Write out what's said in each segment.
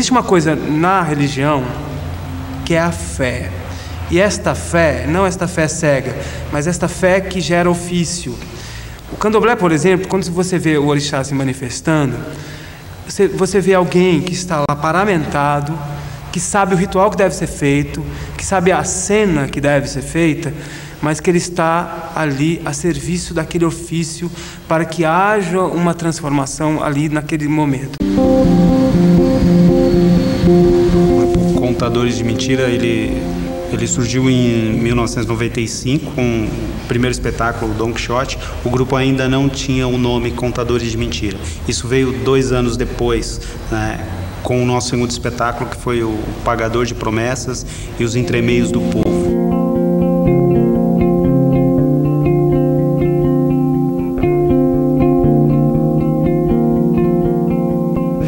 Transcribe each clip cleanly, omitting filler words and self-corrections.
Existe uma coisa na religião que é a fé. E esta fé, não esta fé cega, mas esta fé que gera ofício. O candomblé, por exemplo, quando você vê o orixá se manifestando, você vê alguém que está lá paramentado, que sabe o ritual que deve ser feito, que sabe a cena que deve ser feita, mas que ele está ali a serviço daquele ofício para que haja uma transformação ali naquele momento. O Contadores de Mentira, ele surgiu em 1995 com o primeiro espetáculo, Don Quixote. O grupo ainda não tinha o nome Contadores de Mentira. Isso veio 2 anos depois, né, com o nosso segundo espetáculo, que foi o Pagador de Promessas e os Entremeios do Povo.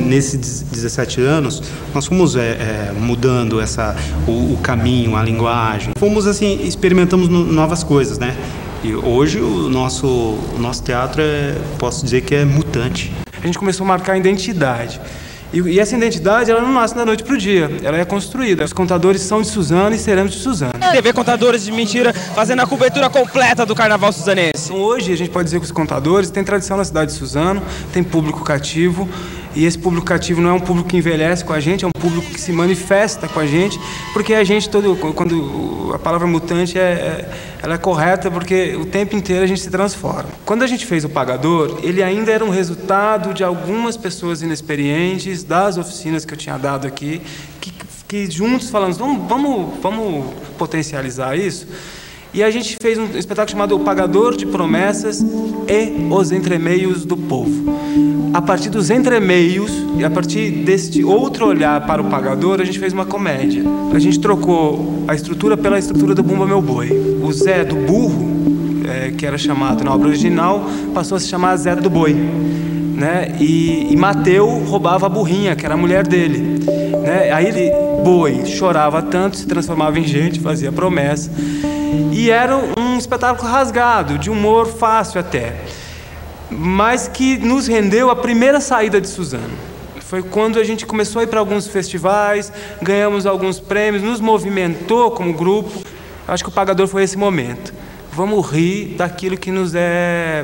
Nesses 17 anos, nós fomos mudando o caminho, a linguagem. Fomos assim, experimentamos novas coisas, né? E hoje o nosso teatro posso dizer que é mutante. A gente começou a marcar a identidade. E essa identidade, ela não nasce da noite para o dia, ela é construída. Os contadores são de Suzano e seremos de Suzano. TV Contadores de Mentira fazendo a cobertura completa do Carnaval Suzanense. Então, hoje a gente pode dizer que os contadores têm tradição na cidade de Suzano, tem público cativo, e esse público cativo não é um público que envelhece com a gente, é um público que se manifesta com a gente, porque a gente, quando a palavra mutante ela é correta, porque o tempo inteiro a gente se transforma. Quando a gente fez o Pagador, ele ainda era um resultado de algumas pessoas inexperientes, das oficinas que eu tinha dado aqui, que juntos falamos, vamos potencializar isso. E a gente fez um espetáculo chamado O Pagador de Promessas e os Entremeios do Povo. A partir dos entremeios e a partir deste outro olhar para o pagador, a gente fez uma comédia. A gente trocou a estrutura pela estrutura do Bumba Meu Boi. O Zé do Burro, que era chamado na obra original, passou a se chamar Zé do Boi, né? E Mateu roubava a burrinha, que era a mulher dele, né? Aí ele, boi, chorava tanto, se transformava em gente, fazia promessa. E era um espetáculo rasgado, de humor fácil até, mas que nos rendeu a primeira saída de Suzano. Foi quando a gente começou a ir para alguns festivais, ganhamos alguns prêmios, nos movimentou como grupo. Acho que o Pagador foi esse momento. Vamos rir daquilo que nos é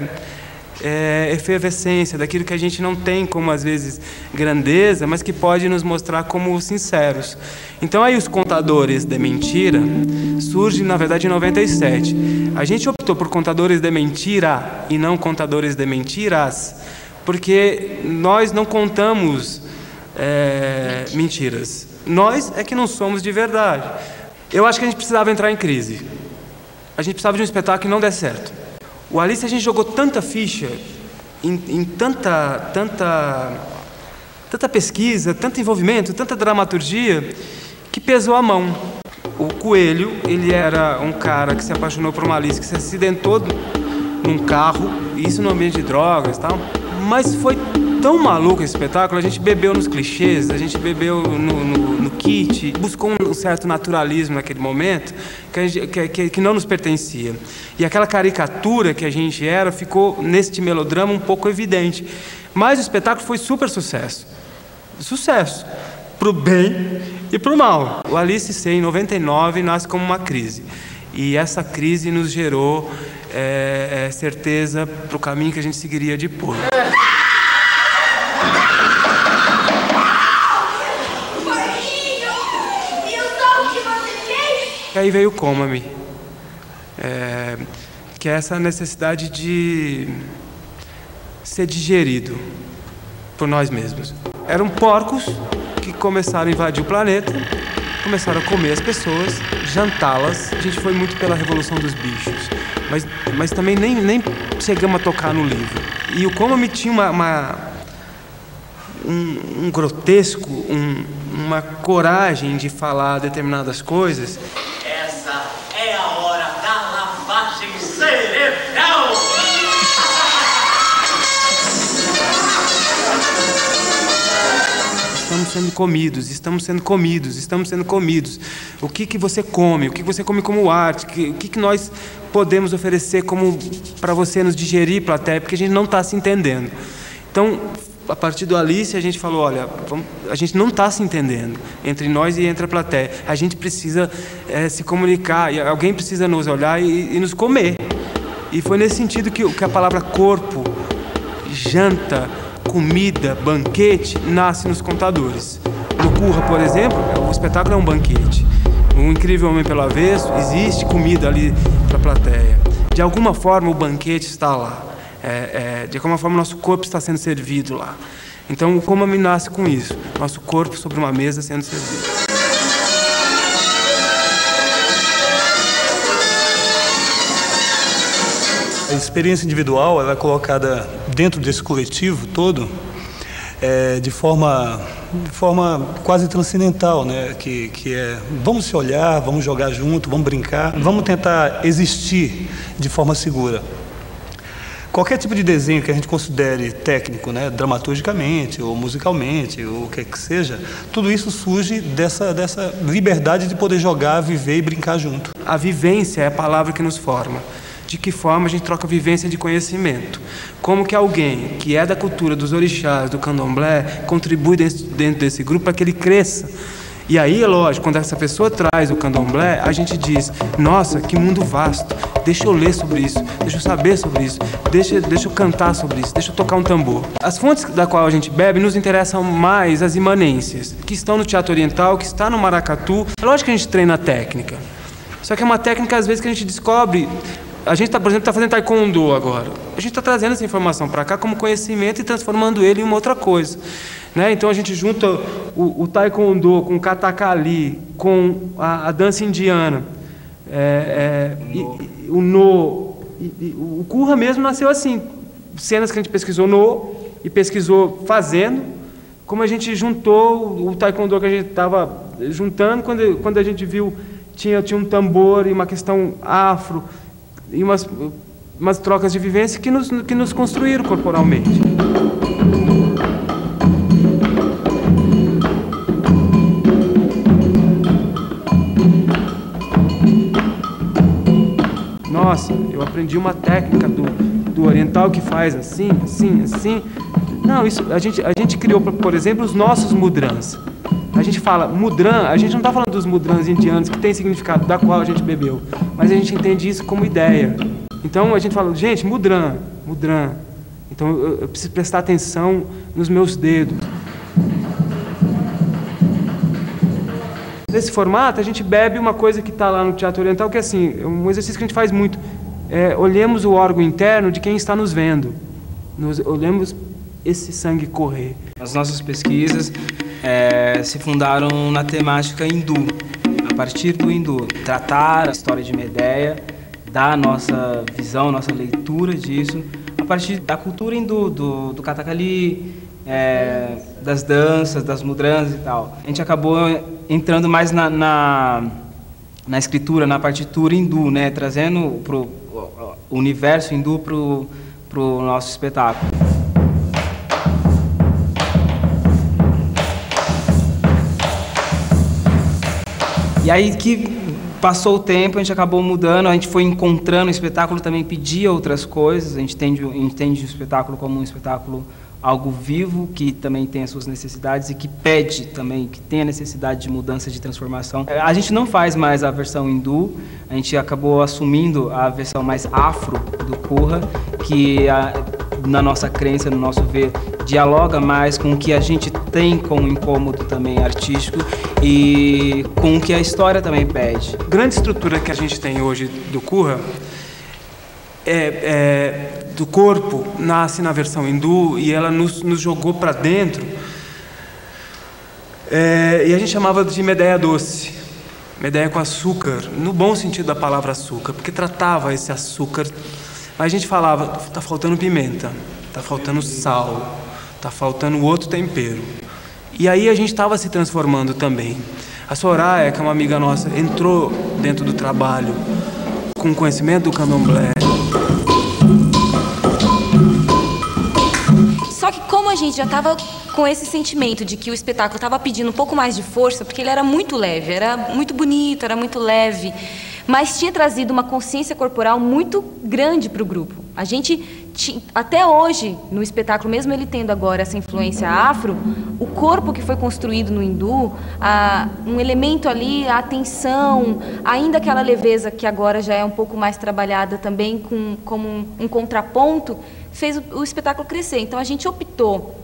efervescência, daquilo que a gente não tem como, às vezes, grandeza, mas que pode nos mostrar como sinceros. Então, aí os Contadores de Mentira surgem, na verdade, em 97. A gente optou por Contadores de Mentira e não Contadores de Mentiras, porque nós não contamos mentiras. Nós é que não somos de verdade. Eu acho que a gente precisava entrar em crise. A gente precisava de um espetáculo que não desse certo. O Alice, a gente jogou tanta ficha, em tanta pesquisa, tanto envolvimento, tanta dramaturgia, que pesou a mão. O Coelho, ele era um cara que se apaixonou por uma Alice, que se acidentou num carro, isso no ambiente de drogas e tal. Mas foi tão maluco esse espetáculo, a gente bebeu nos clichês, a gente bebeu no kit, buscou um certo naturalismo naquele momento que não nos pertencia. E aquela caricatura que a gente era ficou, neste melodrama, um pouco evidente. Mas o espetáculo foi super sucesso. Sucesso. Pro bem e pro mal. O Alice C, em 99, nasce como uma crise. E essa crise nos gerou certeza para o caminho que a gente seguiria depois. E aí veio o Coma-me, que é essa necessidade de ser digerido por nós mesmos. Eram porcos que começaram a invadir o planeta, começaram a comer as pessoas, jantá-las. A gente foi muito pela revolução dos bichos, mas também nem chegamos a tocar no livro. E o Coma-me tinha um grotesco, uma coragem de falar determinadas coisas. Essa é a hora da lavagem cerebral! Estamos sendo comidos, estamos sendo comidos, estamos sendo comidos. O que você come? O que você come como arte? O que nós podemos oferecer como para você nos digerir, plateia? Porque a gente não está se entendendo. Então, a partir do Alice, a gente falou, olha, a gente não está se entendendo entre nós e entre a plateia. A gente precisa se comunicar, e alguém precisa nos olhar e nos comer. E foi nesse sentido que a palavra corpo, janta, comida, banquete, nasce nos Contadores. No Curra, por exemplo, o espetáculo é um banquete. Um Incrível Homem pelo Avesso, existe comida ali para a plateia. De alguma forma o banquete está lá. De alguma forma o nosso corpo está sendo servido lá. Então o Coma me nasce com isso. Nosso corpo sobre uma mesa sendo servido. A experiência individual ela é colocada dentro desse coletivo todo de forma quase transcendental, né? Que é vamos se olhar, vamos jogar junto, vamos brincar, vamos tentar existir de forma segura. Qualquer tipo de desenho que a gente considere técnico, né, dramaturgicamente ou musicalmente, ou o que seja, tudo isso surge dessa liberdade de poder jogar, viver e brincar junto. A vivência é a palavra que nos forma. De que forma a gente troca vivência de conhecimento. Como que alguém que é da cultura dos orixás, do candomblé, contribui dentro desse grupo para que ele cresça. E aí, é lógico, quando essa pessoa traz o candomblé, a gente diz, nossa, que mundo vasto, deixa eu ler sobre isso, deixa eu saber sobre isso, deixa eu cantar sobre isso, deixa eu tocar um tambor. As fontes da qual a gente bebe nos interessam mais as imanências, que estão no teatro oriental, que está no maracatu. É lógico que a gente treina a técnica, só que é uma técnica, às vezes, que a gente descobre. A gente, por exemplo, está fazendo taekwondo agora. A gente está trazendo essa informação para cá como conhecimento e transformando ele em uma outra coisa. Né? Então a gente junta o taekwondo com o katakali, com a dança indiana, o no. O Curra mesmo nasceu assim. Cenas que a gente pesquisou no e pesquisou fazendo, como a gente juntou o taekwondo que a gente estava juntando, quando a gente viu tinha um tambor e uma questão afro, e umas trocas de vivência que nos construíram corporalmente. Nossa, eu aprendi uma técnica do oriental que faz assim, assim, assim. Não, isso a gente criou, por exemplo, os nossos mudrans. A gente fala mudran, a gente não está falando dos mudrans indianos que tem significado da qual a gente bebeu, mas a gente entende isso como ideia. Então a gente fala, gente, mudran. Então eu preciso prestar atenção nos meus dedos. Nesse formato a gente bebe uma coisa que está lá no teatro oriental, que é assim, um exercício que a gente faz muito. Olhemos o órgão interno de quem está nos vendo. Olhemos esse sangue correr. As nossas pesquisas se fundaram na temática hindu, a partir do hindu. Tratar a história de Medeia, dar a nossa visão, nossa leitura disso, a partir da cultura hindu, do kathakali, das danças, das mudrans e tal. A gente acabou entrando mais na escritura, na partitura hindu, né? Trazendo o universo hindu pro nosso espetáculo. E aí que passou o tempo, a gente acabou mudando, a gente foi encontrando o espetáculo, também pedia outras coisas, a gente entende o espetáculo como um espetáculo algo vivo, que também tem as suas necessidades e que pede também, que tem a necessidade de mudança, de transformação. A gente não faz mais a versão hindu, a gente acabou assumindo a versão mais afro do Curra, que na nossa crença, no nosso ver, dialoga mais com o que a gente tem como incômodo também artístico e com o que a história também pede. A grande estrutura que a gente tem hoje do Curra do corpo nasce na versão hindu e ela nos jogou para dentro, e a gente chamava de Medeia doce, Medeia com açúcar, no bom sentido da palavra açúcar, porque tratava esse açúcar, mas a gente falava, tá faltando pimenta, tá faltando sal, tá faltando outro tempero. E aí a gente estava se transformando também. A Soraya, que é uma amiga nossa, entrou dentro do trabalho com conhecimento do candomblé. Só que como a gente já estava com esse sentimento de que o espetáculo estava pedindo um pouco mais de força, porque ele era muito leve, era muito bonito, era muito leve, mas tinha trazido uma consciência corporal muito grande para o grupo. A gente até hoje, no espetáculo, mesmo ele tendo agora essa influência afro, o corpo que foi construído no hindu, um elemento ali, a atenção, ainda aquela leveza que agora já é um pouco mais trabalhada também como um contraponto, fez o espetáculo crescer. Então a gente optou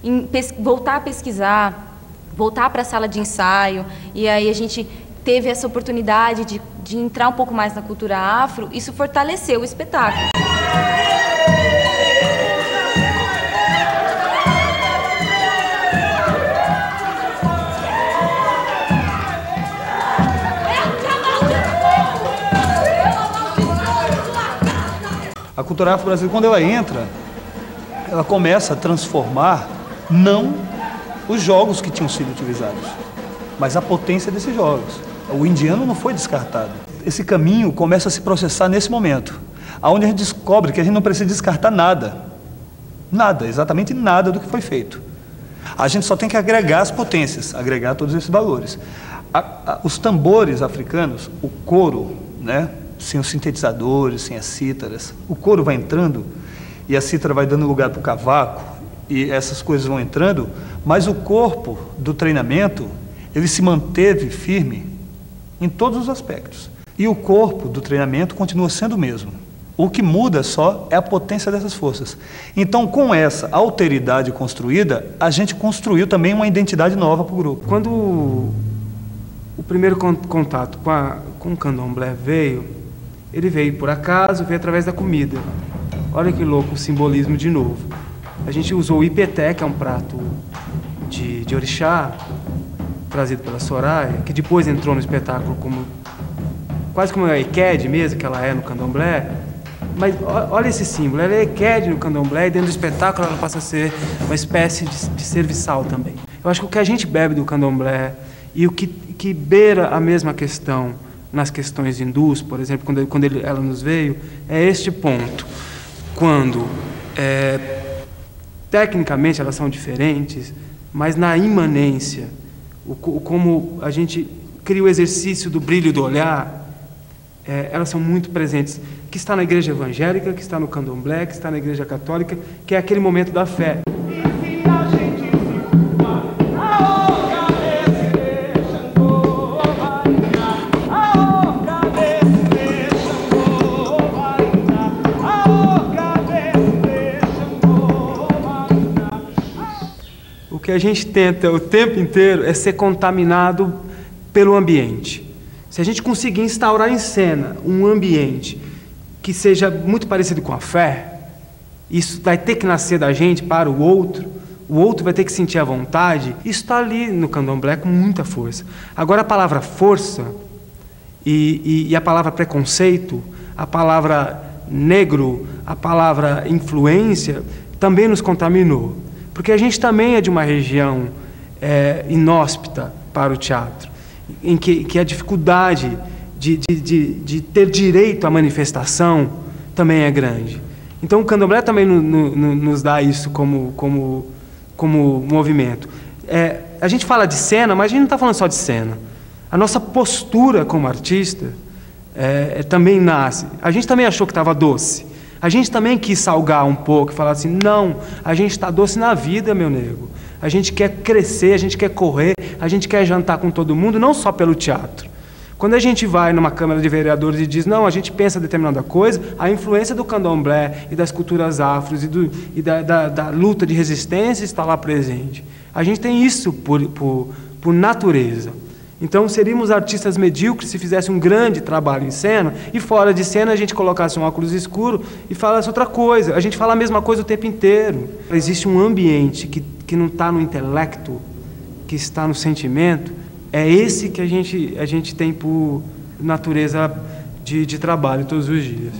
em voltar a pesquisar, voltar para a sala de ensaio, e aí a gente teve essa oportunidade de entrar um pouco mais na cultura afro. Isso fortaleceu o espetáculo. A cultura afro-brasileira, quando ela entra, ela começa a transformar não os jogos que tinham sido utilizados, mas a potência desses jogos. O indiano não foi descartado. Esse caminho começa a se processar nesse momento, onde a gente descobre que a gente não precisa descartar nada. Nada, exatamente nada do que foi feito. A gente só tem que agregar as potências, agregar todos esses valores. Os tambores africanos, o coro, né, sem os sintetizadores, sem as cítaras, o coro vai entrando e a cítara vai dando lugar para o cavaco e essas coisas vão entrando, mas o corpo do treinamento, ele se manteve firme em todos os aspectos. E o corpo do treinamento continua sendo o mesmo. O que muda só é a potência dessas forças. Então, com essa alteridade construída, a gente construiu também uma identidade nova para o grupo. Quando o primeiro contato com o candomblé veio, ele veio por acaso, veio através da comida. Olha que louco o simbolismo de novo. A gente usou o ipeté, que é um prato de orixá, trazido pela Soraya, que depois entrou no espetáculo quase como uma equede mesmo, que ela é no candomblé. Mas olha esse símbolo, ela é equede no candomblé e dentro do espetáculo ela passa a ser uma espécie de serviçal também. Eu acho que o que a gente bebe do candomblé e o que beira a mesma questão nas questões hindus, por exemplo, quando ela nos veio, é este ponto. Quando, tecnicamente, elas são diferentes, mas na imanência, como a gente cria o exercício do brilho do olhar, elas são muito presentes, que está na igreja evangélica, que está no candomblé, que está na igreja católica, que é aquele momento da fé. O que a gente tenta o tempo inteiro é ser contaminado pelo ambiente. Se a gente conseguir instaurar em cena um ambiente que seja muito parecido com a fé, isso vai ter que nascer da gente para o outro vai ter que sentir a vontade, isso está ali no candomblé com muita força. Agora a palavra força e a palavra preconceito, a palavra negro, a palavra influência, também nos contaminou. Porque a gente também é de uma região inóspita para o teatro, em que a dificuldade de ter direito à manifestação também é grande. Então o candomblé também nos dá isso como movimento. A gente fala de cena, mas a gente não está falando só de cena. A nossa postura como artista também nasce. A gente também achou que estava doce. A gente também quis salgar um pouco e falar assim, não, a gente está doce na vida, meu nego. A gente quer crescer, a gente quer correr, a gente quer jantar com todo mundo, não só pelo teatro. Quando a gente vai numa Câmara de Vereadores e diz, não, a gente pensa determinada coisa, a influência do candomblé e das culturas afros e da luta de resistência está lá presente. A gente tem isso por natureza. Então, seríamos artistas medíocres se fizesse um grande trabalho em cena e fora de cena a gente colocasse um óculos escuro e falasse outra coisa. A gente fala a mesma coisa o tempo inteiro. Existe um ambiente que não está no intelecto, que está no sentimento. É esse que a gente tem por natureza de trabalho todos os dias.